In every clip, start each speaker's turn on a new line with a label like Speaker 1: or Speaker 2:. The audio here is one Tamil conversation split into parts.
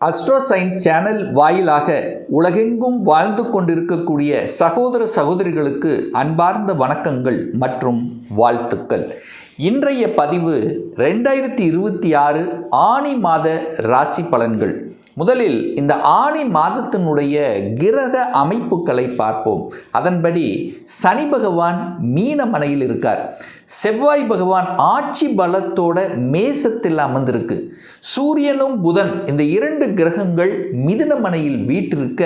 Speaker 1: அஸ்ட்ரோசைன் சேனல் வாயிலாக உலகெங்கும் வாழ்ந்து கொண்டிருக்கக்கூடிய சகோதர சகோதரிகளுக்கு அன்பார்ந்த வணக்கங்கள் மற்றும் வாழ்த்துக்கள். இன்றைய பதிவு 2026 ஆனி மாத ராசி பலன்கள். முதலில் இந்த ஆனி மாதத்தினுடைய கிரக அமைப்புகளை பார்ப்போம். அதன்படி சனி பகவான் மீனமனையில் இருக்கார். செவ்வாய் பகவான் ஆட்சி பலத்தோட மேசத்தில் அமர்ந்திருக்கு. சூரியனும் புதன் இந்த இரண்டு கிரகங்கள் மிதுனமனையில் வீற்றிருக்க,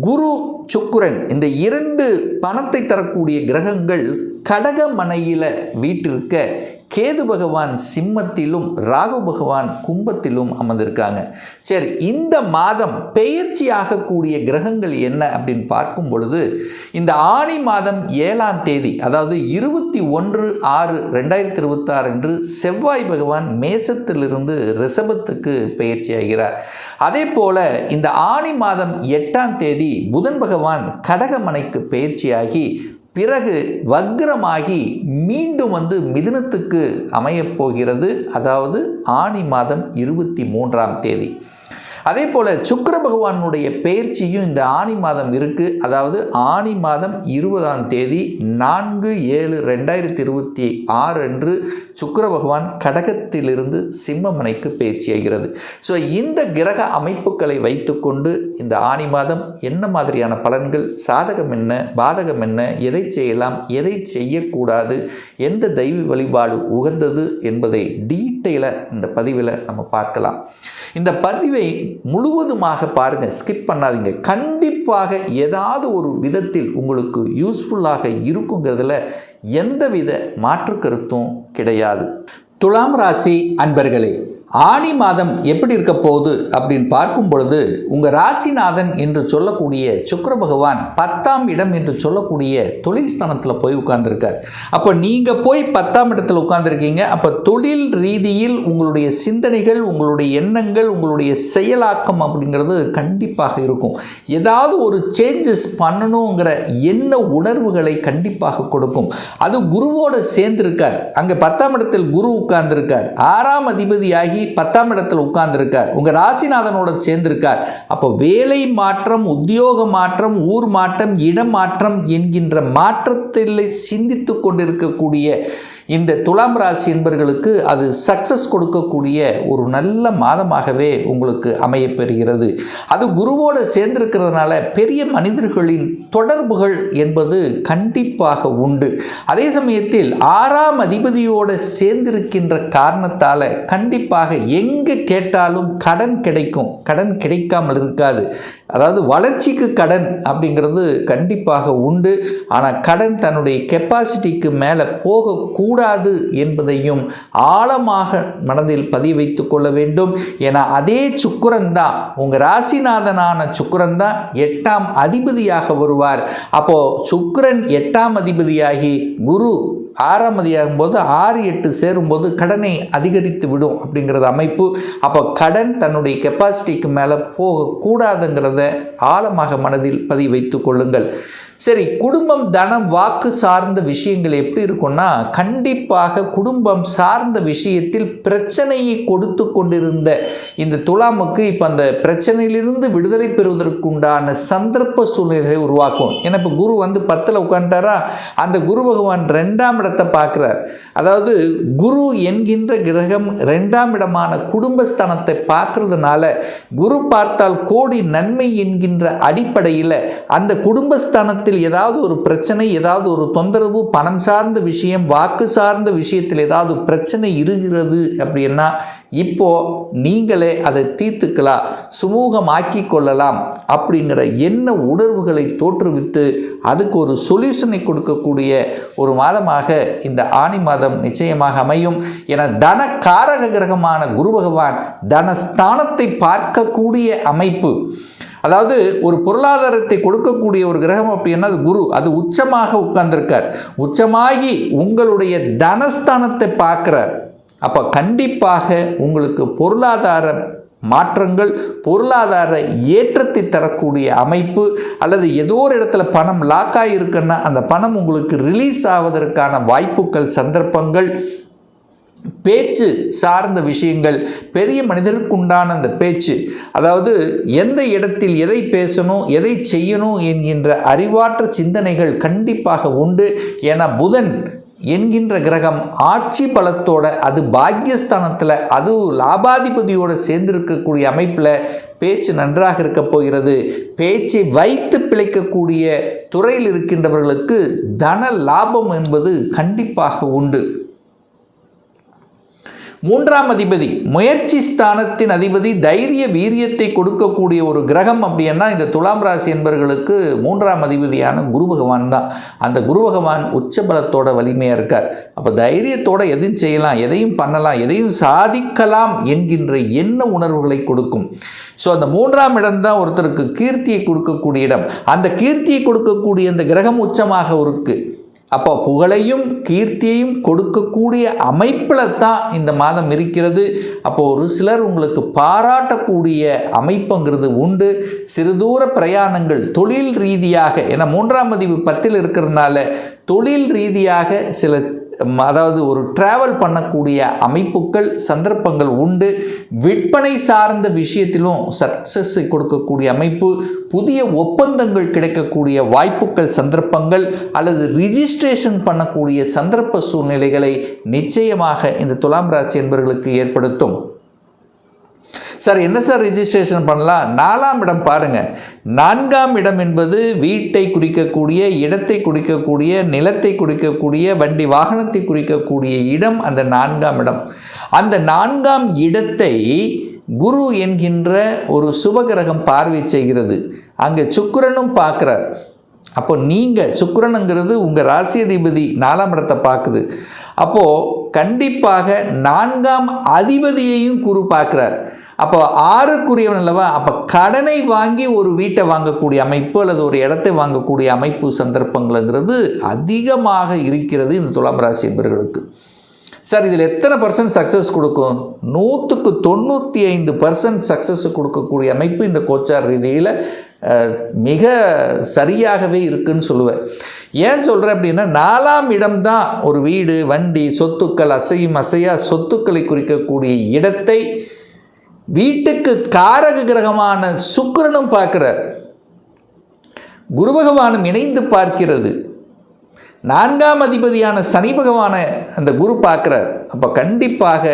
Speaker 1: குரு சுக்கிரன் இந்த இரண்டு பணத்தை தரக்கூடிய கிரகங்கள் கடகமனையில் வீற்றிருக்க, கேது பகவான் சிம்மத்திலும் ராகு பகவான் கும்பத்திலும் அமர்ந்திருக்காங்க. சரி, இந்த மாதம் பெயர்ச்சி ஆகக்கூடிய கிரகங்கள் என்ன அப்படின்னு பார்க்கும் பொழுது, இந்த ஆனி மாதம் 7ஆம் தேதி, அதாவது 21/6/2026 அன்று செவ்வாய் பகவான் மேசத்திலிருந்து ரிஷபத்துக்கு பெயர்ச்சி ஆகிறார். அதே போல இந்த ஆனி மாதம் 8ஆம் தேதி புதன் பகவான் கடகமனைக்கு பெயர்ச்சியாகி பிறகு வக்ரமாகி மீண்டும் மிதுனத்துக்கு அமையப் போகிறது. அதாவது ஆனி மாதம் 23ஆம் தேதி. அதே போல் சுக்கிர பகவானுடைய பெயர்ச்சியும் இந்த ஆனி மாதம் இருக்குது. அதாவது ஆனி மாதம் 20ஆம் தேதி 4/7/2026 அன்று சுக்கிர பகவான் கடகத்திலிருந்து சிம்மமனைக்கு பெயர்ச்சியாகிறது. ஸோ இந்த கிரக அமைப்புகளை வைத்துக்கொண்டு இந்த ஆனி மாதம் என்ன மாதிரியான பலன்கள், சாதகம் என்ன, பாதகம் என்ன, எதை செய்யலாம், எதை செய்யக்கூடாது, எந்த தெய்வ வழிபாடு உகந்தது என்பதை டீட்டெயிலாக இந்த பதிவில் நம்ம பார்க்கலாம். இந்த பதிவை முழுவதுமாக பாருங்கள், ஸ்கிப் பண்ணாதீங்க. கண்டிப்பாக ஏதாவது ஒரு விதத்தில் உங்களுக்கு யூஸ்ஃபுல்லாக இருக்குங்கிறதுல எந்தவித மாற்று கருத்தும் கிடையாது. துலாம் ராசி அன்பர்களே, ஆனி மாதம் எப்படி இருக்க போகுது அப்படின்னு பார்க்கும் பொழுது, உங்கள் ராசிநாதன் என்று சொல்லக்கூடிய சுக்கிர பகவான் 10ஆம் இடம் என்று சொல்லக்கூடிய தொழில் ஸ்தானத்தில் போய் உட்கார்ந்துருக்கார். அப்போ நீங்கள் போய் 10ஆம் இடத்துல உட்கார்ந்துருக்கீங்க. அப்போ தொழில் ரீதியில் உங்களுடைய சிந்தனைகள், உங்களுடைய எண்ணங்கள், உங்களுடைய செயலாக்கம் அப்படிங்கிறது கண்டிப்பாக இருக்கும். ஏதாவது ஒரு சேஞ்சஸ் பண்ணணுங்கிற எண்ண உணர்வுகளை கண்டிப்பாக கொடுக்கும். அது குருவோடு சேர்ந்திருக்கார். அங்கே 10ஆம் இடத்தில் குரு உட்கார்ந்துருக்கார். 6ஆம் அதிபதியாகி 10ஆம் இடத்தில் உட்கார்ந்திருக்கார். உங்க ராசிநாதனோட சேர்ந்திருக்கார். அப்போ வேலை மாற்றம், உத்தியோக மாற்றம், ஊர் மாற்றம், இடம் மாற்றம் என்கின்ற மாற்றத்தில் சிந்தித்து கொண்டிருக்கக்கூடிய இந்த துலாம் ராசி என்பவர்களுக்கு அது சக்சஸ் கொடுக்கக்கூடிய ஒரு நல்ல மாதமாகவே உங்களுக்கு அமையப்பெறுகிறது. அது குருவோடு சேர்ந்திருக்கிறதுனால பெரிய மனிதர்களின் தொடர்புகள் என்பது கண்டிப்பாக உண்டு. அதே சமயத்தில் 6ஆம் அதிபதியோடு சேர்ந்திருக்கின்ற காரணத்தால் கண்டிப்பாக எங்கே கேட்டாலும் கடன் கிடைக்கும். கடன் கிடைக்காமல் இருக்காது. அதாவது வளர்ச்சிக்கு கடன் அப்படிங்கிறது கண்டிப்பாக உண்டு. ஆனால் கடன் தன்னுடைய கெப்பாசிட்டிக்கு மேலே போகக்கூடாது என்பதையும் ஆழமாக மனதில் பதிய வைத்து கொள்ள வேண்டும். ஏன்னா அதே சுக்கிரன் தான், உங்கள் ராசிநாதனான சுக்கிரன் தான் 8ஆம் அதிபதியாக வருவார். அப்போது சுக்கிரன் 8ஆம் அதிபதியாகி குரு 6ஆம் அதிபதியாகும் போது 6-8 சேரும்போது கடனை அதிகரித்து விடும் அப்படிங்கிறது அமைப்பு. அப்போ கடன் தன்னுடைய கெப்பாசிட்டிக்கு மேலே போகக்கூடாதுங்கிறத ஆழமாக மனதில் பதிய வைத்து கொள்ளுங்கள். சரி, குடும்பம், தனம், வாக்கு சார்ந்த விஷயங்கள் எப்படி இருக்கும்னா, கண்டிப்பாக குடும்பம் சார்ந்த விஷயத்தில் பிரச்சனையை கொடுத்து கொண்டிருந்த இந்த துலாமுக்கு இப்போ அந்த பிரச்சனையிலிருந்து விடுதலை பெறுவதற்குண்டான சந்தர்ப்ப சூழ்நிலைகளை உருவாக்கும். ஏன்னா இப்போ குரு 10ல் உட்காந்துட்டாரா, அந்த குரு பகவான் 2ஆம் இடத்தை பார்க்குறார். அதாவது குரு என்கின்ற கிரகம் 2ஆம் இடமான குடும்பஸ்தானத்தை பார்க்கறதுனால, குரு பார்த்தால் கோடி நன்மை என்கின்ற அடிப்படையில் அந்த குடும்பஸ்தானத்தில் ஏதாவது ஒரு பிரச்சனை, ஏதாவது ஒரு தொந்தரவு, பணம் சார்ந்த விஷயம், வாக்கு சார்ந்த விஷயத்தில் ஏதாவது பிரச்சனை இருக்கிறது அப்படின்னா இப்போ நீங்களே அதை தீர்த்துக்கலாம், சுமூகமாக்கி கொள்ளலாம் அப்படிங்கிற எண்ண உணர்வுகளை தோற்றுவித்து அதுக்கு ஒரு சொல்யூஷனை கொடுக்கக்கூடிய ஒரு மாதமாக இந்த ஆனி மாதம் நிச்சயமாக அமையும். என தன காரக கிரகமான குரு பகவான் தனஸ்தானத்தை பார்க்கக்கூடிய அமைப்பு. அதாவது ஒரு பொருளாதாரத்தை கொடுக்கக்கூடிய ஒரு கிரகம் அப்படின்னா அது குரு. அது உச்சமாக உட்கார்ந்திருக்கார். உச்சமாகி உங்களுடைய தனஸ்தானத்தை பார்க்கிறார். அப்போ கண்டிப்பாக உங்களுக்கு பொருளாதார மாற்றங்கள், பொருளாதார ஏற்றத்தை தரக்கூடிய அமைப்பு, அல்லது ஏதோ ஒரு இடத்துல பணம் லாக் ஆகியிருக்குன்னா அந்த பணம் உங்களுக்கு ரிலீஸ் ஆவதற்கான வாய்ப்புகள், சந்தர்ப்பங்கள் பேச்சு சார்ந்த விஷயங்கள், பெரிய மனிதருக்கு உண்டான அந்த பேச்சு, அதாவது எந்த இடத்தில் எதை பேசணும் எதை செய்யணும் என்கின்ற அறிவாற்ற சிந்தனைகள் கண்டிப்பாக உண்டு. ஏன்னா புதன் என்கின்ற கிரகம் ஆட்சி பலத்தோட, அது பாக்கியஸ்தானத்தில், அது லாபாதிபதியோடு சேர்ந்திருக்கக்கூடிய அமைப்பில் பேச்சு நன்றாக இருக்க போகிறது. பேச்சை வைத்து பிழைக்கக்கூடிய துறையில் இருக்கின்றவர்களுக்கு தன லாபம் என்பது கண்டிப்பாக உண்டு. 3ஆம் அதிபதி முயற்சி ஸ்தானத்தின் அதிபதி, தைரிய வீரியத்தை கொடுக்கக்கூடிய ஒரு கிரகம் அப்படின்னா இந்த துலாம் ராசி என்பவர்களுக்கு 3ஆம் அதிபதியான குரு பகவான் தான். அந்த குரு பகவான் உச்ச பலத்தோட வலிமையாக இருக்கார். அப்போ தைரியத்தோட எதையும் செய்யலாம், எதையும் பண்ணலாம், எதையும் சாதிக்கலாம் என்கின்ற எண்ண உணர்வுகளை கொடுக்கும். ஸோ அந்த 3ஆம் இடம் தான் ஒருத்தருக்கு கீர்த்தியை கொடுக்கக்கூடிய இடம். அந்த கீர்த்தியை கொடுக்கக்கூடிய அந்த கிரகம் உச்சமாக இருக்கு. அப்போ புகழையும் கீர்த்தியையும் கொடுக்கக்கூடிய அமைப்பில் தான் இந்த மாதம் இருக்கிறது. அப்போது ஒரு சிலர் உங்களுக்கு பாராட்டக்கூடிய அமைப்புங்கிறது உண்டு. சிறுதூர பிரயாணங்கள் தொழில் ரீதியாக, ஏன்னா 3ஆம் அதிபதி 10ல் இருக்கிறதுனால தொழில் ரீதியாக சில, அதாவது ஒரு டிராவல் பண்ணக்கூடிய அமைப்புகள் சந்தர்ப்பங்கள் உண்டு. விற்பனை சார்ந்த விஷயத்திலும் சக்சஸை கொடுக்கக்கூடிய அமைப்பு, புதிய ஒப்பந்தங்கள் கிடைக்கக்கூடிய வாய்ப்புகள் சந்தர்ப்பங்கள், அல்லது ரிஜிஸ்ட்ரேஷன் பண்ணக்கூடிய சந்தர்ப்ப சூழ்நிலைகளை நிச்சயமாக இந்த துலாம் ராசி என்பவர்களுக்கு ஏற்படுத்தும். சார் என்ன சார் ரிஜிஸ்ட்ரேஷன் பண்ணலாம்? 4ஆம் இடம் பாருங்கள். 4ஆம் இடம் என்பது வீட்டை குறிக்கக்கூடிய, இடத்தை குறிக்கக்கூடிய, நிலத்தை குறிக்கக்கூடிய, வண்டி வாகனத்தை குறிக்கக்கூடிய இடம் அந்த 4ஆம் இடம். அந்த 4ஆம் இடத்தை குரு என்கின்ற ஒரு சுபகிரகம் பார்வை செய்கிறது. அங்கே சுக்கிரனும் பார்க்குறார். அப்போ நீங்கள் சுக்கிரனுங்கிறது உங்கள் ராசி அதிபதி 4ஆம் இடத்தை பார்க்குது. அப்போது கண்டிப்பாக 4ஆம் அதிபதியையும் குரு பார்க்குறார். அப்போ 6க்குரியவன் அல்லவா? அப்போ கடனை வாங்கி ஒரு வீட்டை வாங்கக்கூடிய அமைப்பு அல்லது ஒரு இடத்தை வாங்கக்கூடிய அமைப்பு சந்தர்ப்பங்கள்ங்கிறது அதிகமாக இருக்கிறது இந்த துலாம் ராசி என்பவர்களுக்கு. சார் இதில் எத்தனை % சக்ஸஸ் கொடுக்கும்? 100க்கு 95% சக்ஸஸ் கொடுக்கக்கூடிய அமைப்பு இந்த கோச்சார் ரீதியில் மிக சரியாகவே இருக்குன்னு சொல்லுவேன். ஏன் சொல்கிறேன் அப்படின்னா 4ஆம் இடம்தான் ஒரு வீடு, வண்டி, சொத்துக்கள், அசையும் அசையா சொத்துக்களை குறிக்கக்கூடிய இடத்தை வீட்டுக்கு காரக கிரகமான சுக்கிரனும் பார்க்கிறார். குரு பகவானும் இணைந்து பார்க்கிறது. 4ஆம் அதிபதியான சனி பகவானை அந்த குரு பார்க்கிறார். அப்போ கண்டிப்பாக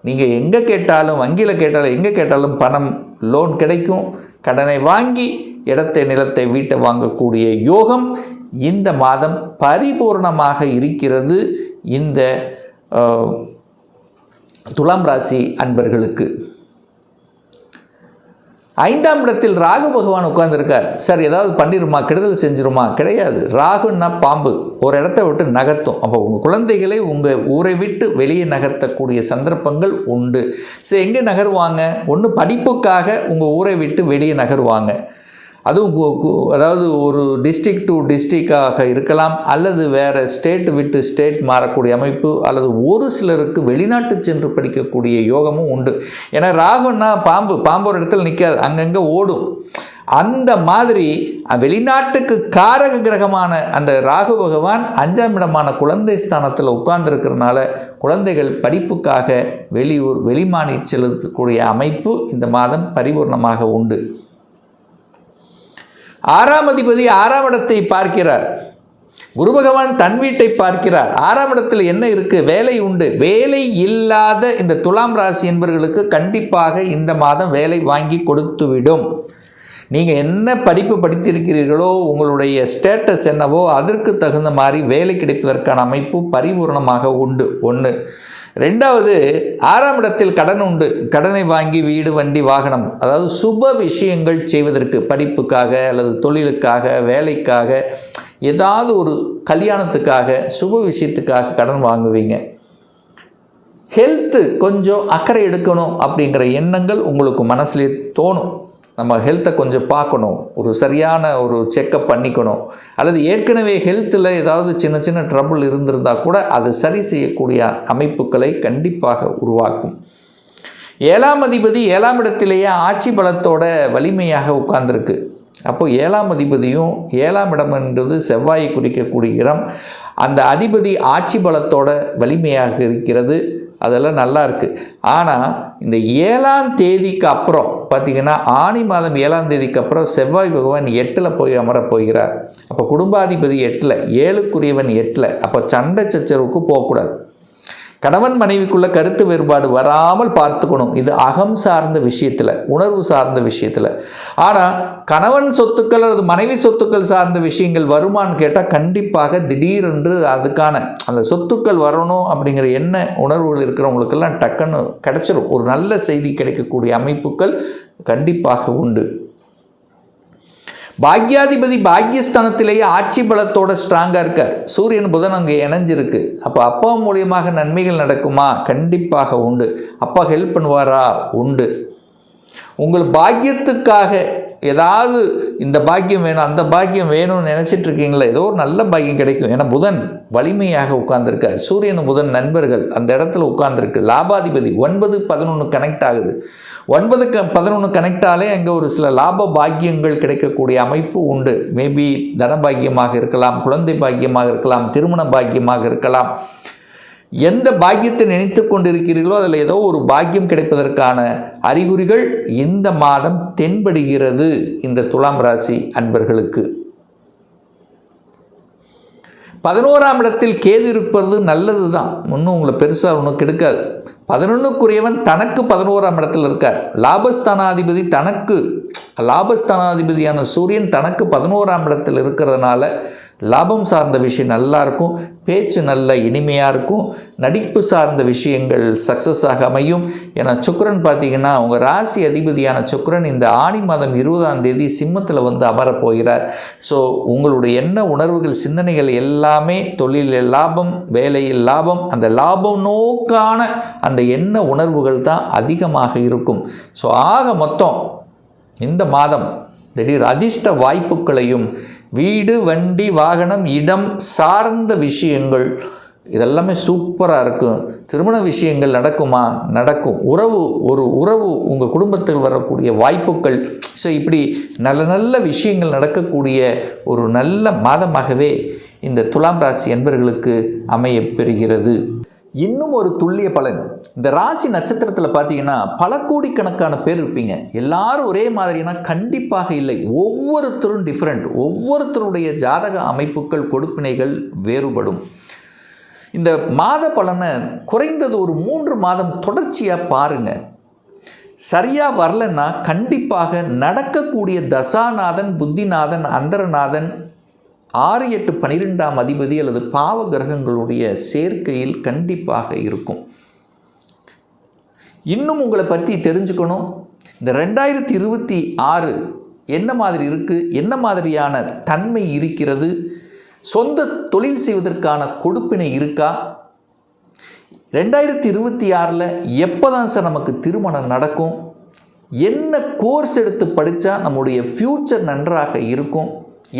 Speaker 1: நீங்கள் எங்கே கேட்டாலும், வங்கியில் கேட்டாலும், எங்கே கேட்டாலும் பணம், லோன் கிடைக்கும். கடனை வாங்கி இடத்தை, நிலத்தை, வீட்டை வாங்கக்கூடிய யோகம் இந்த மாதம் பரிபூர்ணமாக இருக்கிறது இந்த துலாம் ராசி அன்பர்களுக்கு. 5ஆம் இடத்தில் ராகு பகவான் உட்கார்ந்துருக்கார். சார் ஏதாவது பண்ணிருமா, கெடுதல் செஞ்சிருமா? கிடையாது. ராகுன்னா பாம்பு, ஒரு இடத்த விட்டு நகர்த்தும். அப்போ உங்கள் குழந்தைகளை உங்கள் ஊரை விட்டு வெளியே நகர்த்தக்கூடிய சந்தர்ப்பங்கள் உண்டு. சரி, எங்கே நகருவாங்க? ஒன்று படிப்புக்காக உங்கள் ஊரை விட்டு வெளியே நகருவாங்க. அதுவும் அதாவது ஒரு டிஸ்ட்ரிக்ட் டு டிஸ்ட்ரிக்டாக இருக்கலாம், அல்லது வேறு ஸ்டேட் விட்டு ஸ்டேட் மாறக்கூடிய அமைப்பு, அல்லது ஒரு சிலருக்கு வெளிநாட்டு சென்று படிக்கக்கூடிய யோகமும் உண்டு. ஏன்னா ராகுன்னா பாம்பு ஒரு இடத்துல நிற்காது, அங்கங்கே ஓடும். அந்த மாதிரி வெளிநாட்டுக்கு காரக கிரகமான அந்த ராகு பகவான் 5ஆம் இடமான குழந்தை ஸ்தானத்தில் உட்கார்ந்துருக்கிறதுனால குழந்தைகள் படிப்புக்காக வெளியூர், வெளிமாநிலம் செலுத்தக்கூடிய அமைப்பு இந்த மாதம் பரிபூர்ணமாக உண்டு. 6ஆம் அதிபதி 6ஆம் இடத்தை பார்க்கிறார். குரு பகவான் தன் வீட்டை பார்க்கிறார். 6ஆம் இடத்தில் என்ன இருக்கு? வேலை உண்டு. வேலை இல்லாத இந்த துலாம் ராசி என்பவர்களுக்கு கண்டிப்பாக இந்த மாதம் வேலை வாங்கி கொடுத்துவிடும். நீங்கள் என்ன படிப்பு படித்திருக்கிறீர்களோ, உங்களுடைய ஸ்டேட்டஸ் என்னவோ அதற்கு தகுந்த மாதிரி வேலை கிடைப்பதற்கான அமைப்பு பரிபூர்ணமாக உண்டு. 1. 2வது 6ஆம் இடத்தில் கடன் உண்டு. கடனை வாங்கி வீடு, வண்டி, வாகனம், அதாவது சுப விஷயங்கள் செய்வதற்கு, படிப்புக்காக அல்லது தொழிலுக்காக, வேலைக்காக, ஏதாவது ஒரு கல்யாணத்துக்காக, சுப விஷயத்துக்காக கடன் வாங்குவீங்க. ஹெல்த்து கொஞ்சம் அக்கறை எடுக்கணும் அப்படிங்கிற எண்ணங்கள் உங்களுக்கு மனசுலேயே தோணும். நம்ம ஹெல்த்தை கொஞ்சம் பார்க்கணும், ஒரு சரியான ஒரு செக்கப் பண்ணிக்கணும், அல்லது ஏற்கனவே ஹெல்த்தில் ஏதாவது சின்ன சின்ன ட்ரபிள் இருந்திருந்தால் கூட அதை சரி செய்யக்கூடிய அமைப்புகளை கண்டிப்பாக உருவாக்கும். 7ஆம் அதிபதி 7ஆம் இடத்திலேயே ஆட்சி பலத்தோட வலிமையாக உட்கார்ந்துருக்கு. அப்போது 7ஆம் அதிபதியும் 7ஆம் இடம்ன்றது செவ்வாயை குறிக்கக்கூடிய இடம். அந்த அதிபதி ஆட்சி பலத்தோட வலிமையாக இருக்கிறது. அதெல்லாம் நல்லா இருக்குது. ஆனால் இந்த 7ஆம் தேதிக்கு அப்புறம் பார்த்திங்கன்னா ஆனி மாதம் 7ஆம் தேதிக்கு அப்புறம் செவ்வாய் பகவான் 8ல் போய் அமரப் போகிறார். அப்போ குடும்பாதிபதி 8ல், 7க்குரியவன் 8ல். அப்போ சண்டை சச்சரவுக்கு போகக்கூடாது. கணவன் மனைவிக்குள்ள கருத்து வேறுபாடு வராமல் பார்த்துக்கணும். இது அகம் சார்ந்த விஷயத்தில், உணர்வு சார்ந்த விஷயத்தில். ஆனால் கணவன் சொத்துக்கள் அல்லது மனைவி சொத்துக்கள் சார்ந்த விஷயங்கள் வருமானு கேட்டால் கண்டிப்பாக திடீரென்று அதுக்கான அந்த சொத்துக்கள் வரணும் அப்படிங்கிற என்ன உணர்வுகள் இருக்கிறவங்களுக்கெல்லாம் டக்குன்னு கிடைச்சிடும். ஒரு நல்ல செய்தி கிடைக்கக்கூடிய அமைப்புகள் கண்டிப்பாக உண்டு. பாக்யாதிபதி பாக்யஸ்தானத்திலேயே ஆட்சி பலத்தோட ஸ்ட்ராங்காக இருக்கார். சூரியன் புதன் அங்கே இணைஞ்சிருக்கு. அப்போ அப்பா மூலியமாக நன்மைகள் நடக்குமா? கண்டிப்பாக உண்டு. அப்பா ஹெல்ப் பண்ணுவாரா? உண்டு. உங்கள் பாக்கியத்துக்காக ஏதாவது இந்த பாக்கியம் வேணும் அந்த பாக்கியம் வேணும்னு நினச்சிட்டு இருக்கீங்களா, ஏதோ ஒரு நல்ல பாக்கியம் கிடைக்கும். ஏன்னா புதன் வலிமையாக உட்கார்ந்துருக்கார். சூரியன் புதன் நண்பர்கள் அந்த இடத்துல உட்கார்ந்துருக்கு. லாபாதிபதி 9, 11 கனெக்ட் ஆகுது. 9, 11 கனெக்டாலே அங்கே ஒரு சில லாப பாக்கியங்கள் கிடைக்கக்கூடிய அமைப்பு உண்டு. மேபி தன பாக்கியமாக இருக்கலாம், குழந்தை பாக்கியமாக இருக்கலாம், திருமண பாக்கியமாக இருக்கலாம். எந்த பாக்கியத்தை நினைத்து கொண்டிருக்கிறீர்களோ அதில் ஏதோ ஒரு பாக்கியம் கிடைப்பதற்கான அறிகுறிகள் இந்த மாதம் தென்படுகிறது இந்த துலாம் ராசி அன்பர்களுக்கு. 11ஆம் இடத்தில் கேது இருப்பது நல்லது தான், ஒன்றும் உங்களை பெருசாக ஒன்றும் கெடுக்காது. 11க்குரியவன் தனக்கு 11ஆம் இடத்தில் இருக்கார். லாபஸ்தானாதிபதி தனக்கு, லாபஸ்தானாதிபதியான சூரியன் தனக்கு 11ஆம் இடத்தில் இருக்கிறதுனால லாபம் சார்ந்த விஷயம் நல்லா இருக்கும். பேச்சு நல்ல இனிமையாக இருக்கும். நடிப்பு சார்ந்த விஷயங்கள் சக்ஸஸாக அமையும். ஏன்னா சுக்கிரன் பார்த்திங்கன்னா உங்கள் ராசி அதிபதியான சுக்கிரன் இந்த ஆனி மாதம் 20ஆம் தேதி சிம்மத்தில் வந்து அமரப் போகிறார். ஸோ உங்களுடைய எண்ண உணர்வுகள் சிந்தனைகள் எல்லாமே தொழிலில் லாபம், வேலையில் லாபம், அந்த லாபம் நோக்கான அந்த எண்ண உணர்வுகள் தான் அதிகமாக இருக்கும். ஸோ ஆக மொத்தம் இந்த மாதம் திடீர் அதிர்ஷ்ட வாய்ப்புகளையும் வீடு, வண்டி, வாகனம், இடம் சார்ந்த விஷயங்கள் இதெல்லாமே சூப்பராக இருக்கும். திருமண விஷயங்கள் நடக்குமா? நடக்கும். உறவு உங்கள் குடும்பத்தில் வரக்கூடிய வாய்ப்புகள். ஸோ இப்படி நல்ல நல்ல விஷயங்கள் நடக்கக்கூடிய ஒரு நல்ல மாதமாகவே இந்த துலாம் ராசி என்பவர்களுக்கு அமையப் பெறுகிறது. இன்னும் ஒரு துல்லிய பலன், இந்த ராசி நட்சத்திரத்தில் பார்த்தீங்கன்னா பல கோடிக்கணக்கான பேர் இருப்பீங்க. எல்லாரும் ஒரே மாதிரினா கண்டிப்பாக இல்லை. ஒவ்வொருத்தரும் டிஃப்ரெண்ட். ஒவ்வொருத்தருடைய ஜாதக அமைப்புகள், கொடுப்பினைகள் வேறுபடும். இந்த மாத பலனை குறைந்தது ஒரு 3 மாதம் தொடர்ச்சியாக பாருங்கள். சரியாக வரலன்னா கண்டிப்பாக நடக்கக்கூடிய தசாநாதன், புத்திநாதன், அந்தரநாதன், 6, 8, 12ஆம் அதிபதி அல்லது பாவ கிரகங்களுடைய சேர்க்கையில் கண்டிப்பாக இருக்கும். இன்னும் உங்களை பற்றி தெரிஞ்சுக்கணும். இந்த 2026 என்ன மாதிரி இருக்குது, என்ன மாதிரியான தன்மை இருக்கிறது, சொந்த தொழில் செய்வதற்கான கொடுப்பினை இருக்கா, 2026 எப்போ தான் சார் நமக்கு திருமணம் நடக்கும், என்ன கோர்ஸ் எடுத்து படித்தா நம்முடைய ஃப்யூச்சர் நன்றாக இருக்கும்,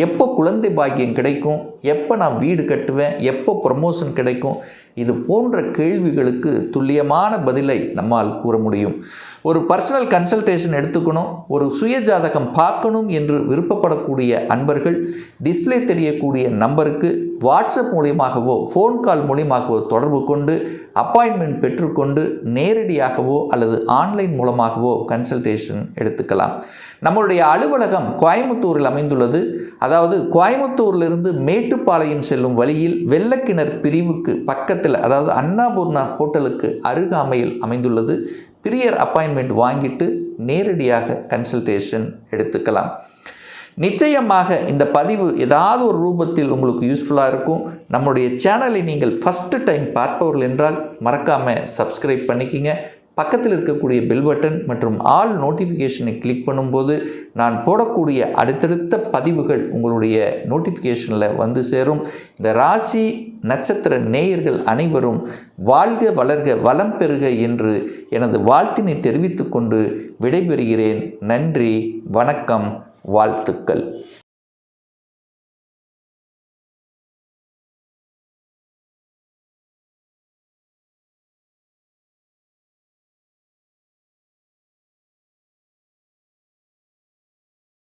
Speaker 1: எப்போ குழந்தை பாக்கியம் கிடைக்கும், எப்போ நான் வீடு கட்டுவேன், எப்போ ப்ரமோஷன் கிடைக்கும், இது போன்ற கேள்விகளுக்கு துல்லியமான பதிலை நம்மால் கூற முடியும். ஒரு பர்சனல் கன்சல்டேஷன் எடுத்துக்கணும், ஒரு சுய ஜாதகம் பார்க்கணும் என்று விருப்பப்படக்கூடிய அன்பர்கள் டிஸ்பிளே தெரியக்கூடிய நம்பருக்கு வாட்ஸ்அப் மூலியமாகவோ ஃபோன் கால் மூலியமாகவோ தொடர்பு கொண்டு அப்பாயின்மெண்ட் பெற்றுக்கொண்டு நேரடியாகவோ அல்லது ஆன்லைன் மூலமாகவோ கன்சல்டேஷன் எடுத்துக்கலாம். நம்மளுடைய அலுவலகம் கோயம்புத்தூரில் அமைந்துள்ளது. அதாவது கோயம்புத்தூரிலிருந்து மேட்டுப்பாளையம் செல்லும் வழியில் வெள்ளக்கிணர் பிரிவுக்கு பக்கத்தில், அதாவது அன்னபூர்ணா ஹோட்டலுக்கு அருகாமையில் அமைந்துள்ளது. பிரியர் அப்பாயின்மெண்ட் வாங்கிட்டு நேரடியாக கன்சல்டேஷன் எடுத்துக்கலாம். நிச்சயமாக இந்த பதிவு ஏதாவது ஒரு ரூபத்தில் உங்களுக்கு யூஸ்ஃபுல்லாக இருக்கும். நம்முடைய சேனலை நீங்கள் ஃபஸ்ட்டு டைம் பார்ப்பவர்கள் என்றால் மறக்காமல் சப்ஸ்கிரைப் பண்ணிக்கிங்க. பக்கத்தில் இருக்கக்கூடிய பெல் பட்டன் மற்றும் ஆல் நோட்டிஃபிகேஷனை கிளிக் பண்ணும்போது நான் போடக்கூடிய அடுத்தடுத்த பதிவுகள் உங்களுடைய நோட்டிஃபிகேஷனில் வந்து சேரும். இந்த ராசி நட்சத்திர நேயர்கள் அனைவரும் வாழ்க, வளர்க, வளம் பெறுக என்று எனது வாழ்த்தினை தெரிவித்துக்கொண்டு விடைபெறுகிறேன். நன்றி, வணக்கம், வாழ்த்துக்கள்.